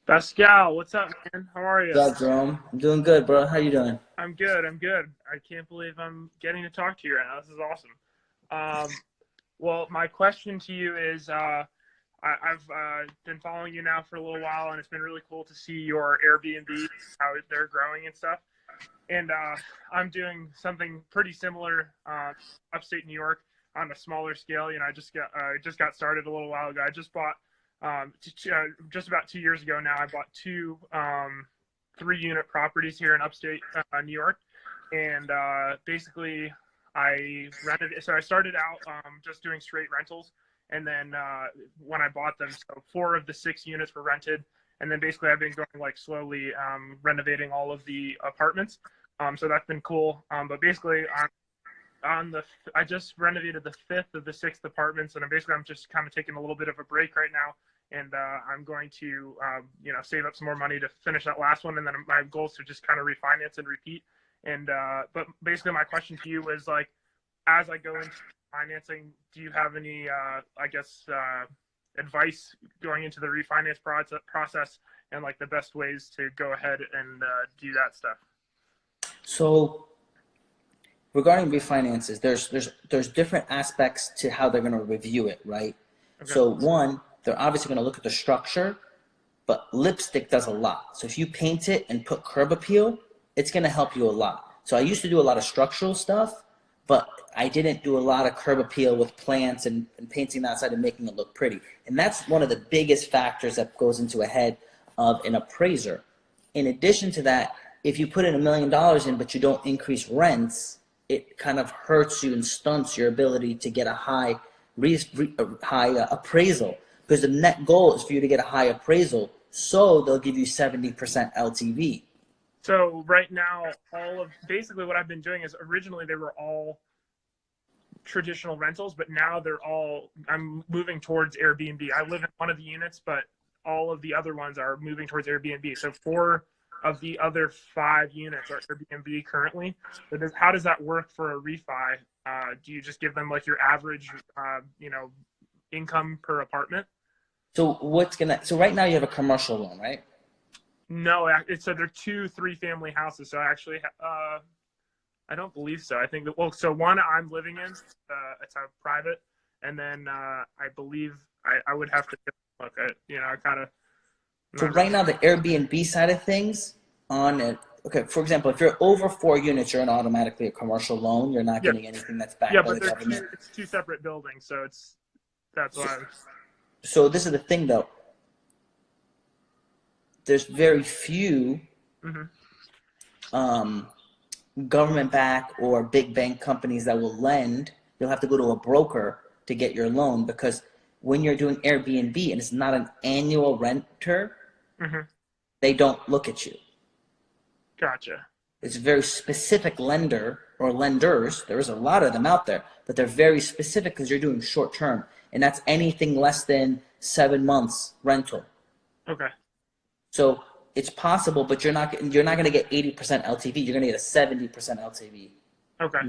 Baskal, what's up, man? How are you? What's up, Jerome? I'm doing good, bro. How you doing? I'm good. I can't believe I'm getting to talk to you right now. This is awesome. Well, my question to you is, I've been following you now for a little while, and it's been really cool to see your Airbnbs, how they're growing and stuff. And I'm doing something pretty similar, upstate New York, on a smaller scale. You know, I just got started a little while ago. I just bought. Just about 2 years ago now, I bought two 3-unit properties here in upstate New York, and basically I rented. So I started out just doing straight rentals, and then when I bought them, so 4 of the 6 units were rented, And then basically I've been going like slowly renovating all of the apartments. So that's been cool. But basically I just renovated the 5th of the 6th apartments, and I'm just kind of taking a little bit of a break right now. And I'm going to, save up some more money to finish that last one. And then my goal is to just kind of refinance and repeat. And, but basically my question to you was like, as I go into financing, do you have any, advice going into the refinance process and like the best ways to go ahead and do that stuff? So regarding refinances, there's different aspects to how they're going to review it, right? Okay. So one, they're obviously going to look at the structure, but lipstick does a lot. So if you paint it and put curb appeal, it's going to help you a lot. So I used to do a lot of structural stuff, but I didn't do a lot of curb appeal with plants and painting the outside and making it look pretty. And that's one of the biggest factors that goes into a head of an appraiser. In addition to that, if you put in $1 million in but you don't increase rents, it kind of hurts you and stunts your ability to get a high appraisal, because the net goal is for you to get a high appraisal, so they'll give you 70% LTV. So right now, basically what I've been doing is originally they were all traditional rentals, but now I'm moving towards Airbnb. I live in one of the units, but all of the other ones are moving towards Airbnb. So 4 of the other 5 units are Airbnb currently. So how does that work for a refi? Do you just give them like your average, income per apartment? So right now you have a commercial loan, right? No, so they're 2 3-family houses. So actually, I don't believe so. I think that, so one I'm living in, it's a private, and then I believe I would have to look at, I kind of. So right now the Airbnb side of things on it. Okay, for example, if you're over 4 units, you're automatically a commercial loan. You're not getting anything that's backed by the government. It's 2 separate buildings, so that's why. So this is the thing, though. There's very few government-backed or big bank companies that will lend. You'll have to go to a broker to get your loan, because when you're doing Airbnb and it's not an annual renter, they don't look at you. Gotcha. It's a very specific lender or lenders. There's a lot of them out there, but they're very specific because you're doing short term, and that's anything less than 7 months rental. Okay. So it's possible, but you're not going to get 80% LTV. You're going to get a 70% LTV. Okay.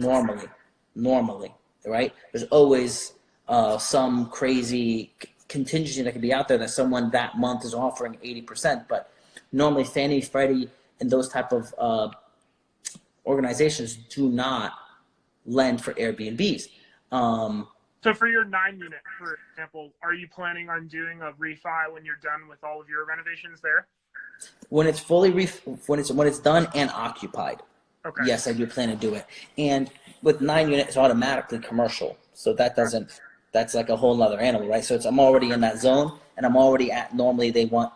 Normally, right? There's always some crazy contingency that could be out there that someone that month is offering 80%, but normally Fannie, Freddie, and those type of organizations do not lend for Airbnbs. So for your 9-unit, for example, are you planning on doing a refi when you're done with all of your renovations there? When it's when it's done and occupied, okay. Yes, I do plan to do it. And with 9 units, it's automatically commercial, so that's like a whole nother animal, right? So I'm already in that zone, and I'm already at, normally they want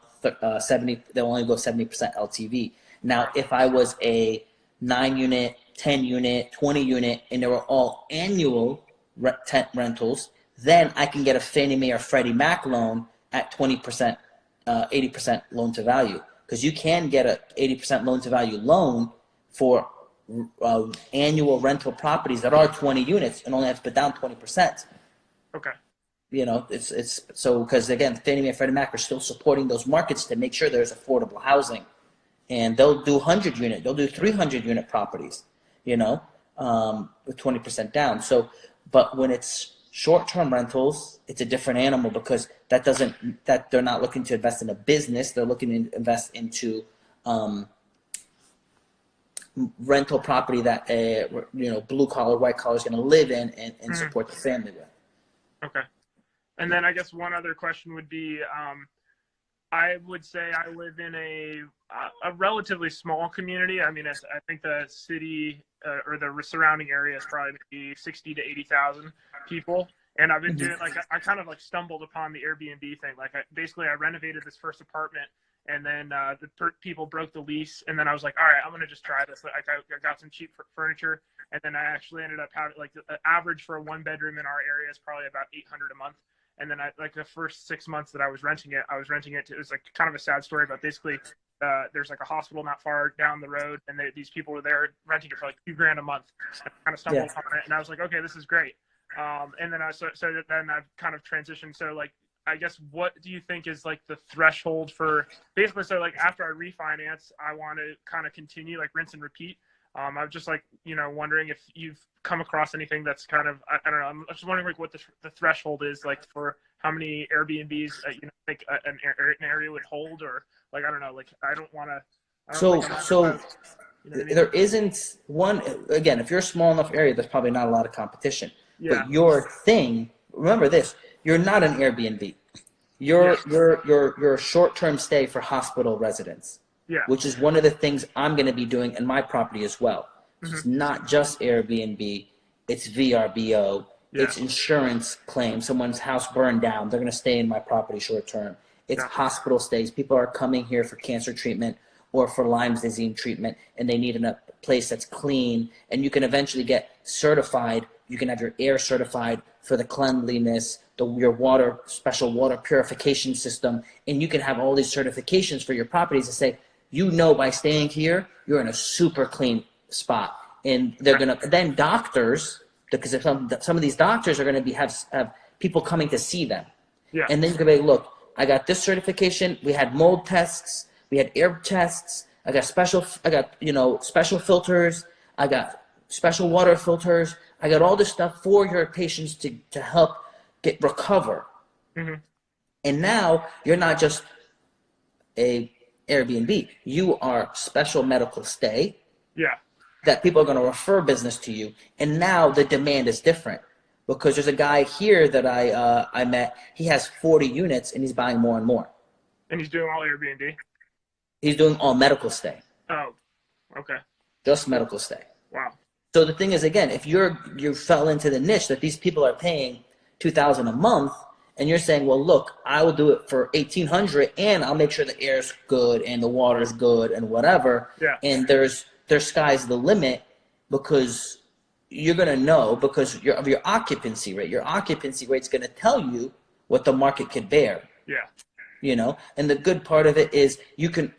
70. They'll only go 70% LTV. Now, if I was a 9-unit, 10-unit, 20-unit, and they were all annual tent rentals, then I can get a Fannie Mae or Freddie Mac loan at 20%, 80% loan to value, because you can get a 80% loan to value loan for annual rental properties that are 20 units and only have to put down 20%. Okay. It's so, because again, Fannie Mae and Freddie Mac are still supporting those markets to make sure there's affordable housing, and they'll do 100-unit, they'll do 300-unit properties, with 20% down. So, but when it's short-term rentals, it's a different animal, because that they're not looking to invest in a business. They're looking to invest into rental property that blue collar, white collar is going to live in and support the family with. Okay. And then I guess one other question would be, I would say I live in a relatively small community. I mean, I think the city or the surrounding area is probably maybe 60 to 80,000 people. And I've been doing I kind of stumbled upon the Airbnb thing. I renovated this first apartment, and then people broke the lease, and then I was like, all right, I'm gonna just try this. I got some cheap furniture, and then I actually ended up having the average for a 1-bedroom in our area is probably about $800 a month. And then like the first 6 months that I was renting it, it was like kind of a sad story, but basically there's like a hospital not far down the road, and these people were there renting it for like $2,000 a month. I kind of stumbled on it, and I was like, okay, this is great. And then then I've kind of transitioned. So like, I guess, what do you think is like the threshold for basically, so like after I refinance, I want to kind of continue like rinse and repeat. I'm just like, wondering if you've come across anything that's kind of, I don't know. I'm just wondering like what the threshold is like for how many Airbnbs, think an area would hold, or like, I don't know, like, I don't want to. There isn't one, again, if you're a small enough area, there's probably not a lot of competition. Yeah. But your thing, remember this, you're not an Airbnb. You're a short-term stay for hospital residents. Yeah. Which is one of the things I'm going to be doing in my property as well. Mm-hmm. It's not just Airbnb, it's VRBO, it's insurance claims. Someone's house burned down, they're going to stay in my property short-term. It's hospital stays. People are coming here for cancer treatment or for Lyme disease treatment, and they need a place that's clean, and you can eventually get certified. You can have your air certified for the cleanliness, your water, special water purification system, and you can have all these certifications for your properties to say, by staying here, you're in a super clean spot. And they're going to, then doctors, because some of these doctors are going to have people coming to see them. Yeah. And then you can be, look, I got this certification. We had mold tests. We had air tests. I got special filters. I got special water filters. I got all this stuff for your patients to help recover. Mm-hmm. And now you're not just a Airbnb. You are special medical stay. Yeah. That people are going to refer business to you. And now the demand is different, because there's a guy here that I met. He has 40 units and he's buying more and more. And he's doing all Airbnb? He's doing all medical stay. Oh, okay. Just medical stay. Wow. So the thing is, again, if you fell into the niche that these people are paying $2,000 a month, and you're saying, well, look, I will do it for $1,800, and I'll make sure the air's good and the water's good and whatever. Yeah. And there's sky's the limit, because you're gonna know, because of your occupancy rate. Your occupancy rate's gonna tell you what the market could bear. Yeah. And the good part of it is you can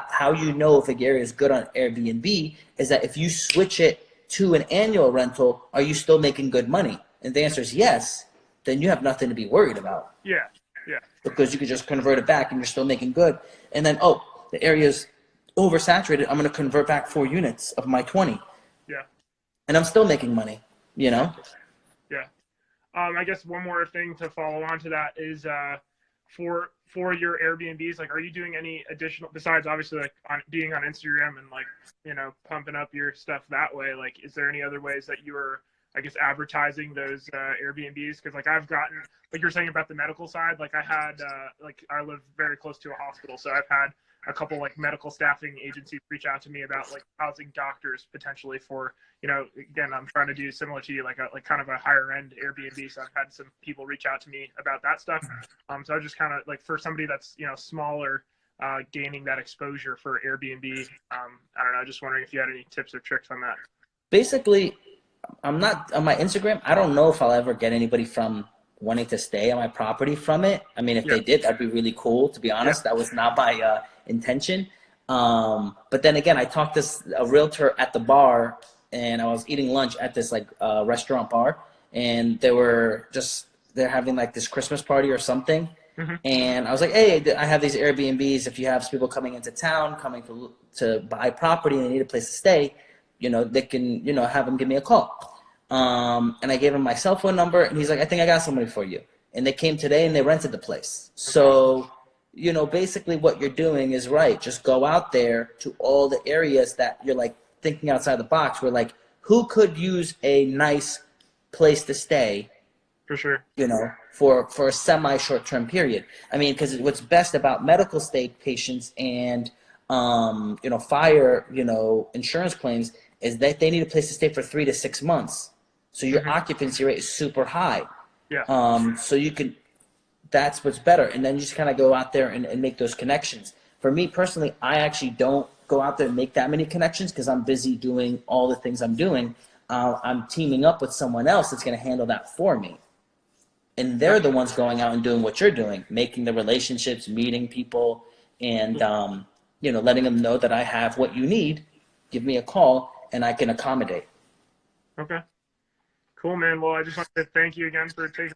how you know if a area is good on Airbnb is that if you switch it to an annual rental, are you still making good money? And the answer is yes. Then you have nothing to be worried about. Yeah. Yeah. Because you could just convert it back and you're still making good. And then, the area's oversaturated. I'm going to convert back 4 units of my 20. Yeah. And I'm still making money, Yeah. I guess one more thing to follow on to that is for your Airbnbs, like, are you doing any additional, besides obviously like being on Instagram and like, pumping up your stuff that way? Like, is there any other ways that you are, I guess, advertising those Airbnbs? Because like I've gotten, like you're saying about the medical side, like I had, I live very close to a hospital, so I've had a couple like medical staffing agencies reach out to me about like housing doctors potentially for, again, I'm trying to do similar to you, like kind of a higher end Airbnb. So I've had some people reach out to me about that stuff. So I was just kind of like, for somebody that's, smaller, gaining that exposure for Airbnb. I don't know, just wondering if you had any tips or tricks on that. Basically, I'm not on my Instagram. I don't know if I'll ever get anybody from wanting to stay on my property from it. I mean, if they did, that'd be really cool, to be honest. That was not my intention. But then again, I talked to a realtor at the bar, and I was eating lunch at this restaurant bar, and they're having like this Christmas party or something. Mm-hmm. And I was like, hey, I have these Airbnbs. If you have people coming into town, coming to buy property and they need a place to stay, they can, have them give me a call. And I gave him my cell phone number, and he's like, I think I got somebody for you. And they came today and they rented the place. So, basically what you're doing is right. Just go out there to all the areas that you're like thinking outside the box. We're like, who could use a nice place to stay? For sure. For a semi-short-term period. I mean, because what's best about medical stay patients and, fire, insurance claims is that they need a place to stay for 3 to 6 months. So your occupancy rate is super high. Yeah. So that's what's better. And then you just kind of go out there and make those connections. For me personally, I actually don't go out there and make that many connections because I'm busy doing all the things I'm doing. I'm teaming up with someone else that's going to handle that for me. and they're the ones going out and doing what you're doing, making the relationships, meeting people, and letting them know that I have what you need. Give me a call, and I can accommodate. Okay. Cool, man. Well, I just want to thank you again for taking